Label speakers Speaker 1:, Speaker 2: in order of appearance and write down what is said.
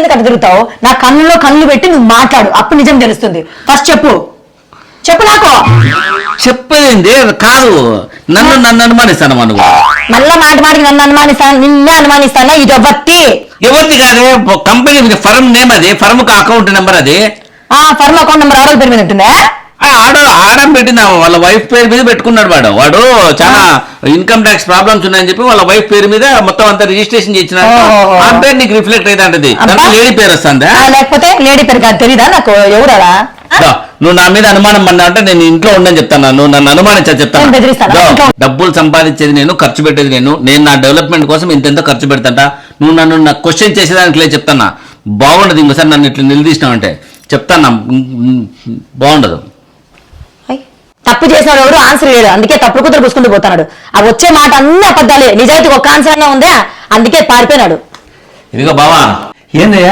Speaker 1: ఎందుకు అటు తిరుగుతావు? నా కళ్ళలో కళ్ళు పెట్టి నువ్వు మాట్లాడు, అప్పుడు నిజం తెలుస్తుంది. ఫస్ట్ చెప్పు నాకు.
Speaker 2: చెప్పేది కాదు, నన్ను అనుమానిస్తాను నువ్వు.
Speaker 1: మళ్ళా మాటికి నన్ను అనుమానిస్తాను, నిన్నే అనుమానిస్తానా? ఇది
Speaker 2: ఎవరిది కాదే, కంపెనీ ఫర్మ్ నేమ్ అది, ఫర్మ్ అకౌంట్ నెంబర్ అది.
Speaker 1: ఫర్మ్ అకౌంట్ నెంబర్ ఆడో పేరు మీద ఉంటుందా?
Speaker 2: ఆడం పెట్టిందా, వాళ్ళ వైఫ్ పేరు మీద పెట్టుకున్నాడు వాడు చాలా ఇన్కమ్ ట్యాక్స్ ప్రాబ్లమ్స్ ఉన్నాయని చెప్పి వాళ్ళ వైఫ్ పేరు మీద మొత్తం అంతా రిజిస్ట్రేషన్ చేసినాడు. ఆ పేరు నీకు రిఫ్లెక్ట్ అయితే అంటది, లేడీ పేరు వస్తుందా?
Speaker 1: లేకపోతే లేడీ పేరు కాదు, తెలీదా నాకు ఎవరా?
Speaker 2: నువ్వు నా మీద అనుమానం పడినా అంటే నేను ఇంట్లో ఉండని చెప్తాను, నువ్వు నన్ను అనుమానించా చెప్తాను. డబ్బులు సంపాదించేది నేను, ఖర్చు పెట్టేది నేను నా డెవలప్మెంట్ కోసం ఇంతెంత ఖర్చు పెడతా. నువ్వు నన్ను నాకు క్వశ్చన్ చేసేదానికి లేదు చెప్తానా, బాగుండదు. ఇంకోసారి నన్ను ఇట్లా నిలదీసినావు అంటే చెప్తాను, బాగుండదు.
Speaker 1: తప్పు చేసిన ఎవరు ఆన్సర్ లేడు, అందుకే తప్పుడు కూతురు పూసుకుంటూ పోతున్నాడు. ఆ వచ్చే మాట అన్ని అబద్ధాలే, నిజాయితీ ఒక్క ఆన్సర్ ఉందా, అందుకే పారిపోయినాడు.
Speaker 2: ఇదిగో బావా,
Speaker 3: ఏందయ్యా